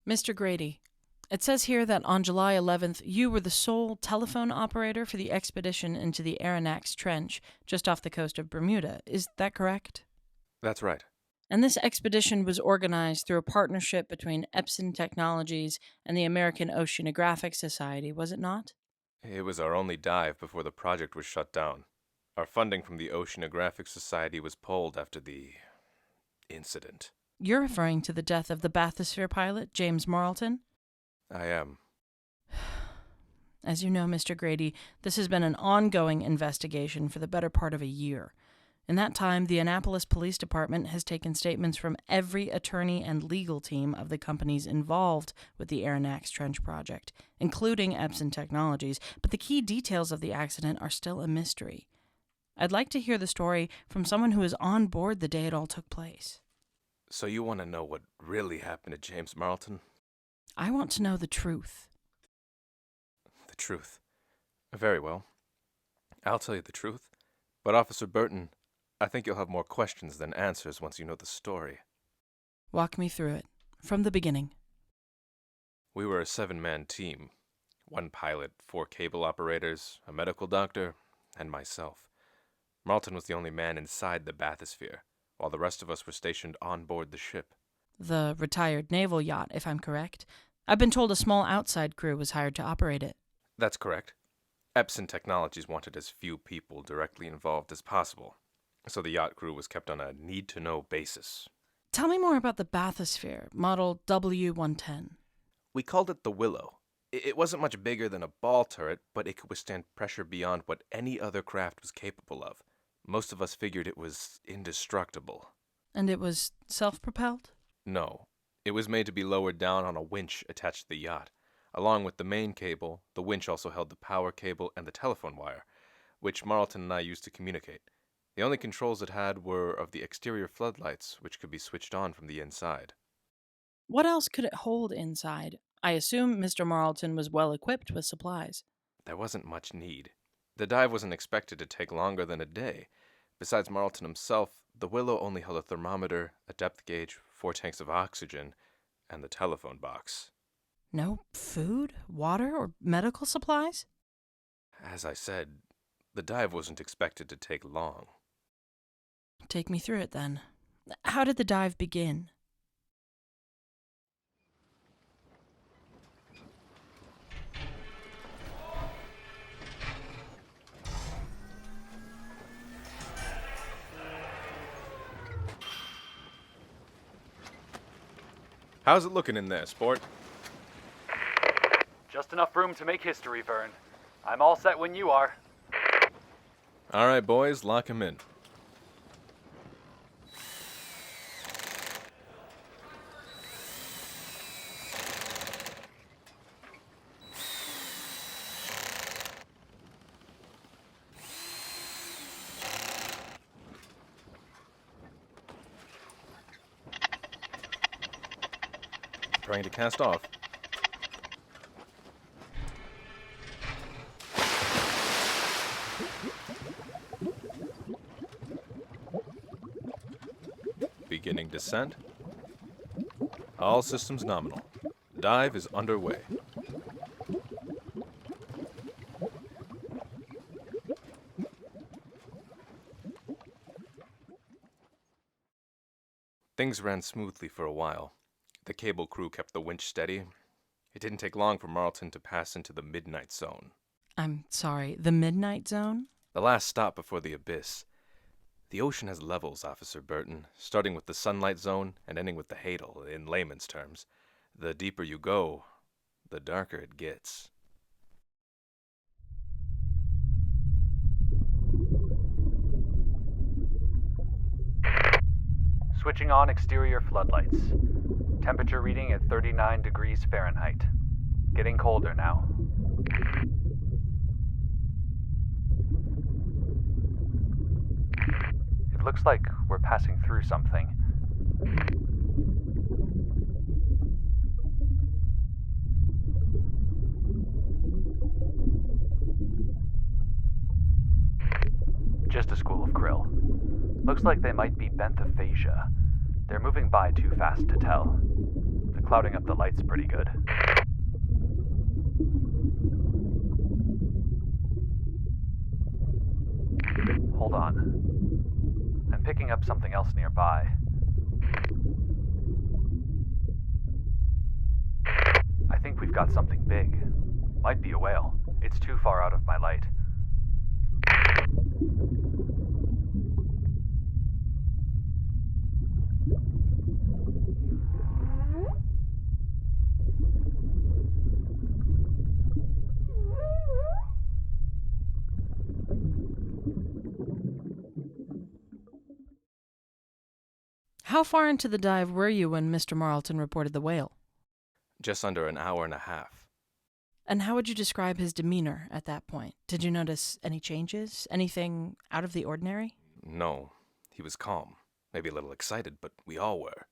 Mr. Grady, it says here that on July 11th, you were the sole telephone operator for the expedition into the Aronnax Trench, just off the coast of Bermuda. Is that correct? That's right. And this expedition was organized through a partnership between Epson Technologies and the American Oceanographic Society, was it not? It was our only dive before the project was shut down. Our funding from the Oceanographic Society was pulled after the incident. You're referring to the death of the bathysphere pilot, James Marlton? I am. As you know, Mr. Grady, this has been an ongoing investigation for the better part of a year. In that time, the Annapolis Police Department has taken statements from every attorney and legal team of the companies involved with the Aronnax Trench Project, including Epson Technologies, but the key details of the accident are still a mystery. I'd like to hear the story from someone who was on board the day it all took place. So you want to know what really happened to James Marlton? I want to know the truth. The truth. Very well. I'll tell you the truth. But Officer Burton, I think you'll have more questions than answers once you know the story. Walk me through it, from the beginning. We were a 7-man team. 1 pilot, 4 cable operators, a medical doctor, and myself. Marlton was the only man inside the bathysphere, while the rest of us were stationed on board the ship. The retired naval yacht, if I'm correct. I've been told a small outside crew was hired to operate it. That's correct. Epson Technologies wanted as few people directly involved as possible, so the yacht crew was kept on a need-to-know basis. Tell me more about the bathysphere, model W110. We called it the Willow. It wasn't much bigger than a ball turret, but it could withstand pressure beyond what any other craft was capable of. Most of us figured it was indestructible. And it was self-propelled? No. It was made to be lowered down on a winch attached to the yacht. Along with the main cable, the winch also held the power cable and the telephone wire, which Marlton and I used to communicate. The only controls it had were of the exterior floodlights, which could be switched on from the inside. What else could it hold inside? I assume Mr. Marlton was well equipped with supplies. There wasn't much need. The dive wasn't expected to take longer than a day. Besides Marlton himself, the Willow only held a thermometer, a depth gauge, 4 tanks of oxygen, and the telephone box. No food, water, or medical supplies? As I said, the dive wasn't expected to take long. Take me through it, then. How did the dive begin? How's it looking in there, sport? Just enough room to make history, Vern. I'm all set when you are. All right, boys, lock him in. Trying to cast off. Beginning descent. All systems nominal. Dive is underway. Things ran smoothly for a while. The cable crew kept the winch steady. It didn't take long for Marlton to pass into the midnight zone. I'm sorry, the midnight zone? The last stop before the abyss. The ocean has levels, Officer Burton, starting with the sunlight zone and ending with the hadal, in layman's terms. The deeper you go, the darker it gets. Switching on exterior floodlights. Temperature reading at 39 degrees Fahrenheit. Getting colder now. It looks like we're passing through something. Just a school of krill. Looks like they might be benthaphasia. They're moving by too fast to tell. The clouding up the lights pretty good. Hold on. I'm picking up something else nearby. I think we've got something big. Might be a whale. It's too far out of my light. How far into the dive were you when Mr. Marlton reported the whale? Just under an hour and a half. And how would you describe his demeanor at that point? Did you notice any changes? Anything out of the ordinary? No, he was calm. Maybe a little excited, but we all were.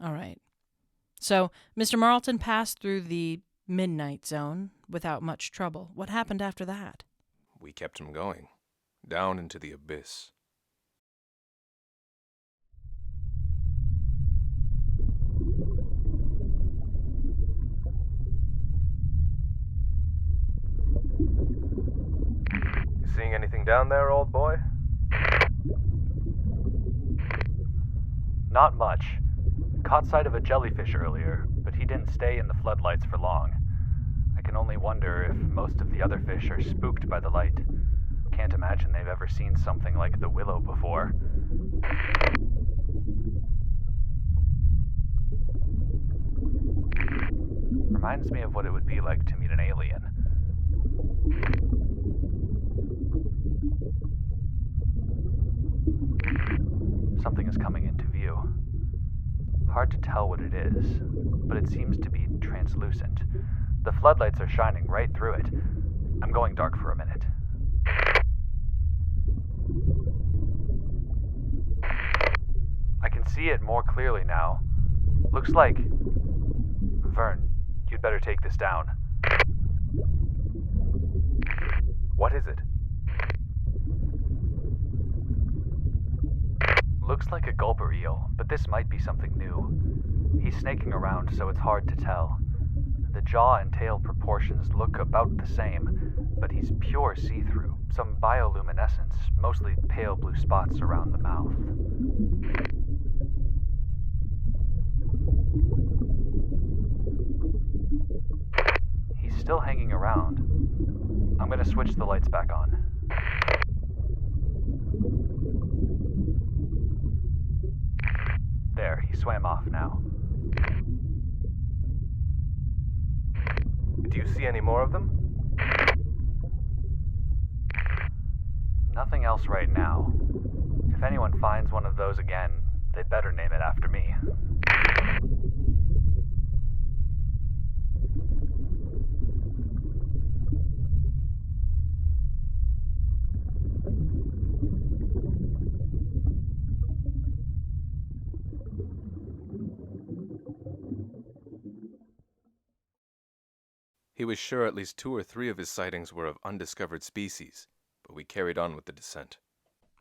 All right. So, Mr. Marlton passed through the midnight zone without much trouble. What happened after that? We kept him going. Down into the abyss. Seeing anything down there, old boy? Not much. Caught sight of a jellyfish earlier, but he didn't stay in the floodlights for long. I can only wonder if most of the other fish are spooked by the light. Can't imagine they've ever seen something like the willow before. Reminds me of what it would be like to meet an alien. Something is coming into view. Hard to tell what it is, but it seems to be translucent. The floodlights are shining right through it. I'm going dark for a minute. I can see it more clearly now. Looks like... Vern, you'd better take this down. What is it? Looks like a gulper eel, but this might be something new. He's snaking around, so it's hard to tell. The jaw and tail proportions look about the same, but he's pure see-through, some bioluminescence, mostly pale blue spots around the mouth. He's still hanging around. I'm gonna switch the lights back on. There, he swam off now. Do you see any more of them? Nothing else right now. If anyone finds one of those again, they better name it after me. He was sure at least 2 or 3 of his sightings were of undiscovered species, but we carried on with the descent.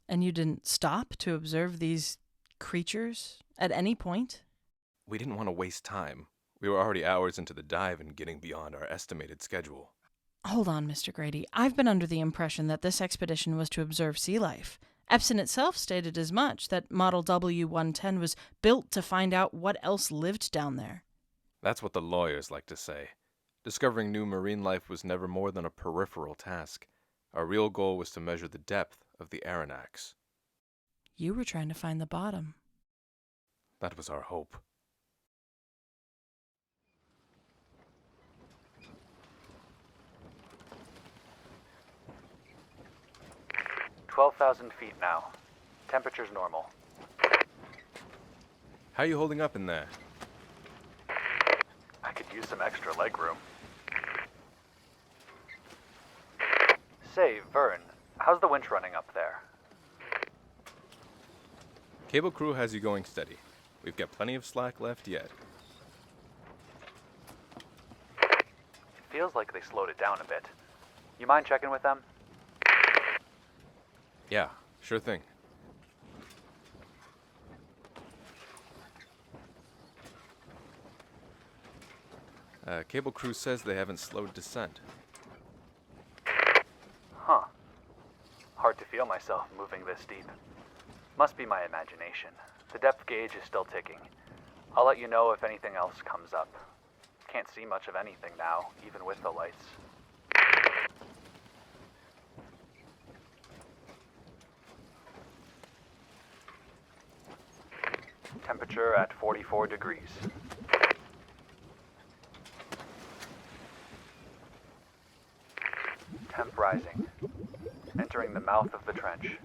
And you didn't stop to observe these creatures at any point? We didn't want to waste time. We were already hours into the dive and getting beyond our estimated schedule. Hold on, Mr. Grady. I've been under the impression that this expedition was to observe sea life. Epson itself stated as much, that Model W-110 was built to find out what else lived down there. That's what the lawyers like to say. Discovering new marine life was never more than a peripheral task. Our real goal was to measure the depth of the Aronnax. You were trying to find the bottom. That was our hope. "12,000 feet now. Temperature's normal. How are you holding up in there? I could use some extra legroom. Say, Vern, how's the winch running up there? Cable crew has you going steady. We've got plenty of slack left yet. It feels like they slowed it down a bit. You mind checking with them? Yeah, sure thing. Cable crew says they haven't slowed descent. Huh. Hard to feel myself moving this deep. Must be my imagination. The depth gauge is still ticking. I'll let you know if anything else comes up. Can't see much of anything now, even with the lights. Temperature at 44 degrees. Temp rising. Entering the mouth of the trench.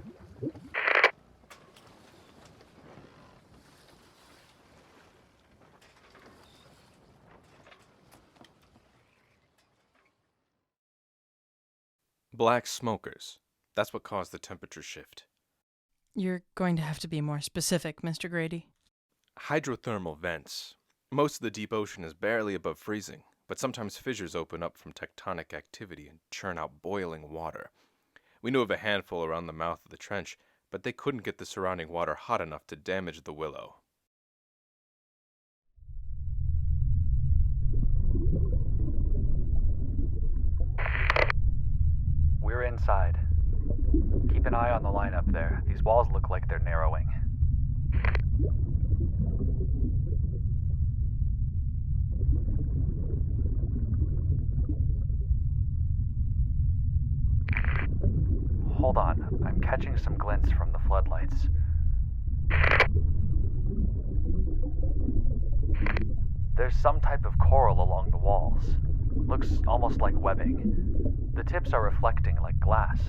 Black smokers. That's what caused the temperature shift. You're going to have to be more specific, Mr. Grady. Hydrothermal vents. Most of the deep ocean is barely above freezing, but sometimes fissures open up from tectonic activity and churn out boiling water. We knew of a handful around the mouth of the trench, but they couldn't get the surrounding water hot enough to damage the Willow. We're inside. Keep an eye on the line up there. These walls look like they're narrowing. Hold on, I'm catching some glints from the floodlights. There's some type of coral along the walls. Looks almost like webbing. The tips are reflecting like glass.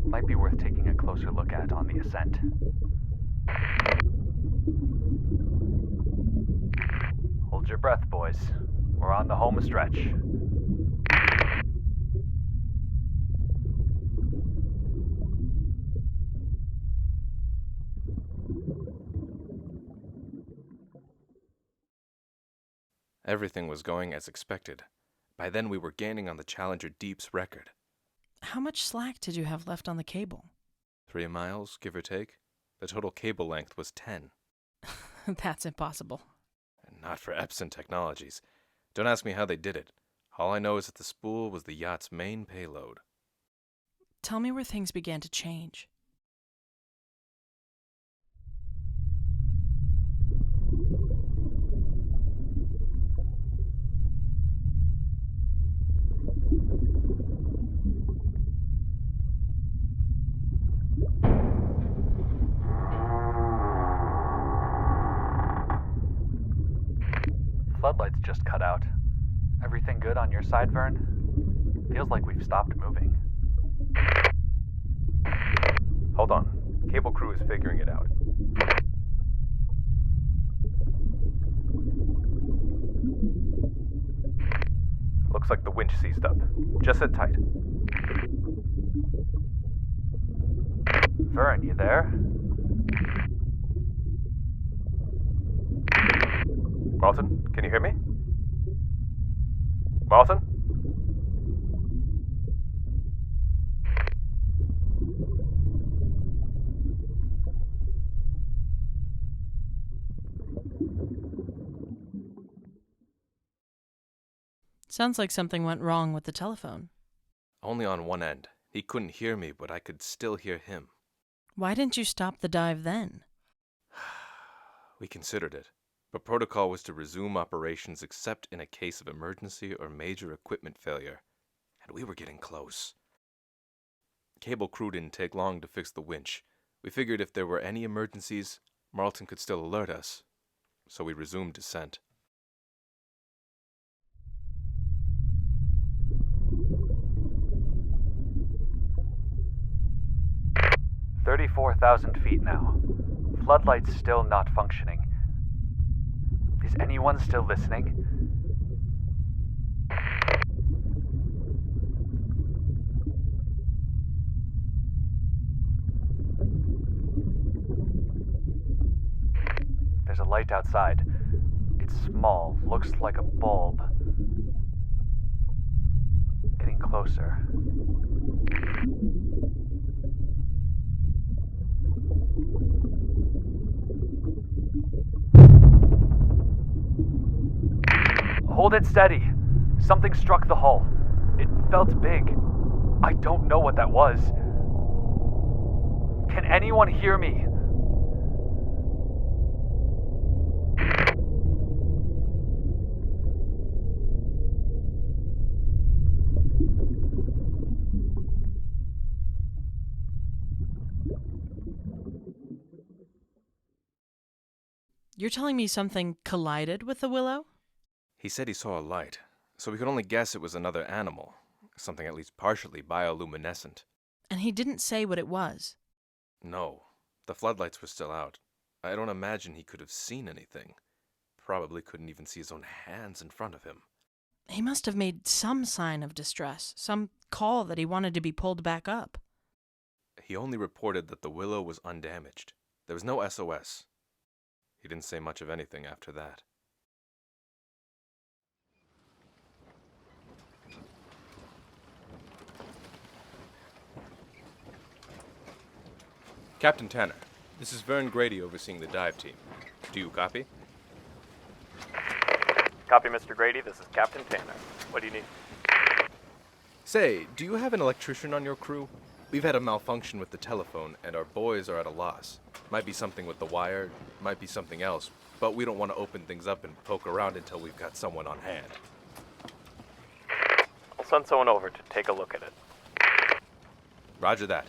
Might be worth taking a closer look at on the ascent. Hold your breath, boys. We're on the home stretch. Everything was going as expected. By then we were gaining on the Challenger Deep's record. How much slack did you have left on the cable? 3 miles, give or take. The total cable length was 10. That's impossible. And not for Epson Technologies. Don't ask me how they did it. All I know is that the spool was the yacht's main payload. Tell me where things began to change. Floodlights just cut out. Everything good on your side, Vern? Feels like we've stopped moving. Hold on. Cable crew is figuring it out. Looks like the winch seized up. Just sit tight. Vern, you there? Marlton, can you hear me? Marlton? Sounds like something went wrong with the telephone. Only on one end. He couldn't hear me, but I could still hear him. Why didn't you stop the dive then? We considered it, but protocol was to resume operations except in a case of emergency or major equipment failure, and we were getting close. Cable crew didn't take long to fix the winch. We figured if there were any emergencies, Marlton could still alert us, so we resumed descent. 34,000 feet now. Floodlights still not functioning. Is anyone still listening? There's a light outside. It's small, looks like a bulb. Getting closer. Hold it steady. Something struck the hull. It felt big. I don't know what that was. Can anyone hear me? You're telling me something collided with the willow? He said he saw a light, so we could only guess it was another animal, something at least partially bioluminescent. And he didn't say what it was. No, the floodlights were still out. I don't imagine he could have seen anything. Probably couldn't even see his own hands in front of him. He must have made some sign of distress, some call that he wanted to be pulled back up. He only reported that the willow was undamaged. There was no SOS. He didn't say much of anything after that. Captain Tanner, this is Vern Grady overseeing the dive team. Do you copy? Copy, Mr. Grady. This is Captain Tanner. What do you need? Say, do you have an electrician on your crew? We've had a malfunction with the telephone, and our boys are at a loss. Might be something with the wire, might be something else, but we don't want to open things up and poke around until we've got someone on hand. I'll send someone over to take a look at it. Roger that.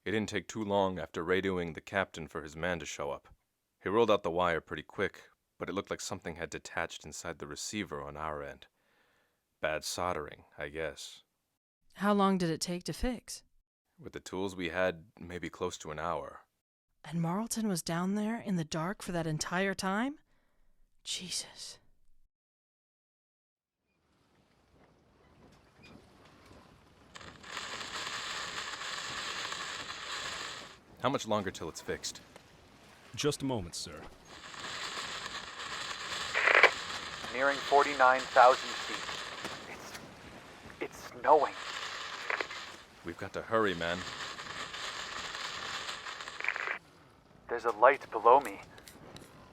It didn't take too long after radioing the captain for his man to show up. He rolled out the wire pretty quick, but it looked like something had detached inside the receiver on our end. Bad soldering, I guess. How long did it take to fix? With the tools we had, maybe close to an hour. And Marlton was down there in the dark for that entire time? Jesus. How much longer till it's fixed? Just a moment, sir. Nearing 49,000 feet. It's snowing. We've got to hurry, man. There's a light below me.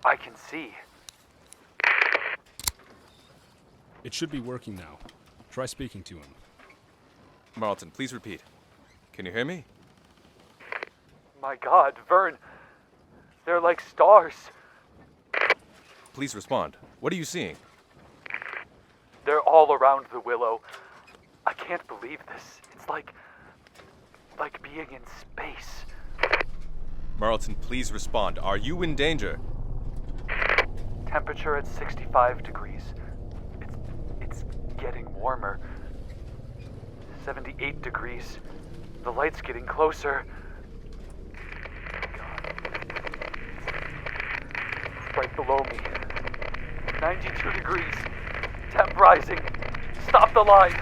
I can see. It should be working now. Try speaking to him. Marlton, please repeat. Can you hear me? My God, Vern. They're like stars. Please respond. What are you seeing? They're all around the willow. I can't believe this. It's like being in space. Marlton, please respond. Are you in danger? Temperature at 65 degrees. It's getting warmer. 78 degrees. The light's getting closer. Right below me. 92 degrees. Temp rising. Stop the line.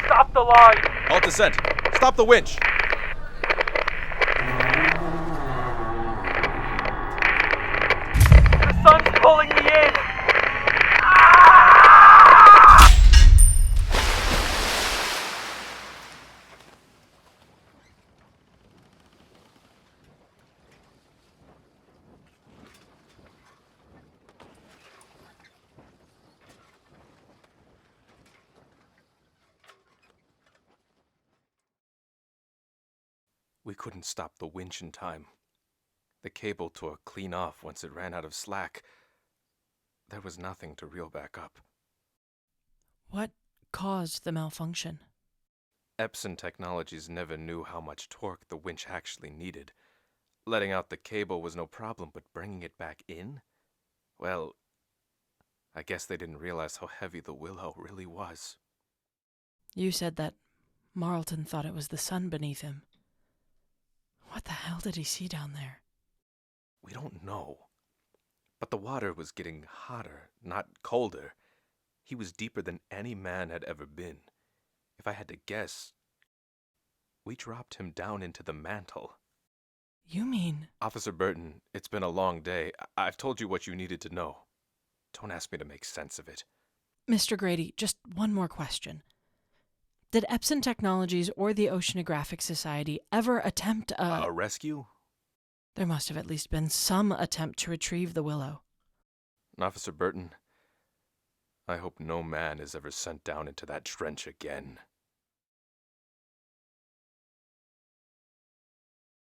Stop the line. Halt descent. Stop the winch. The sun's pulling me in. We couldn't stop the winch in time. The cable tore clean off once it ran out of slack. There was nothing to reel back up. What caused the malfunction? Epson Technologies never knew how much torque the winch actually needed. Letting out the cable was no problem, but bringing it back in? Well, I guess they didn't realize how heavy the willow really was. You said that Marlton thought it was the sun beneath him. What the hell did he see down there? We don't know. But the water was getting hotter, not colder. He was deeper than any man had ever been. If I had to guess, we dropped him down into the mantle. You mean... Officer Burton, it's been a long day. I've told you what you needed to know. Don't ask me to make sense of it. Mr. Grady, just one more question. Did Epson Technologies or the Oceanographic Society ever attempt A rescue? There must have at least been some attempt to retrieve the Willow. Officer Burton, I hope no man is ever sent down into that trench again.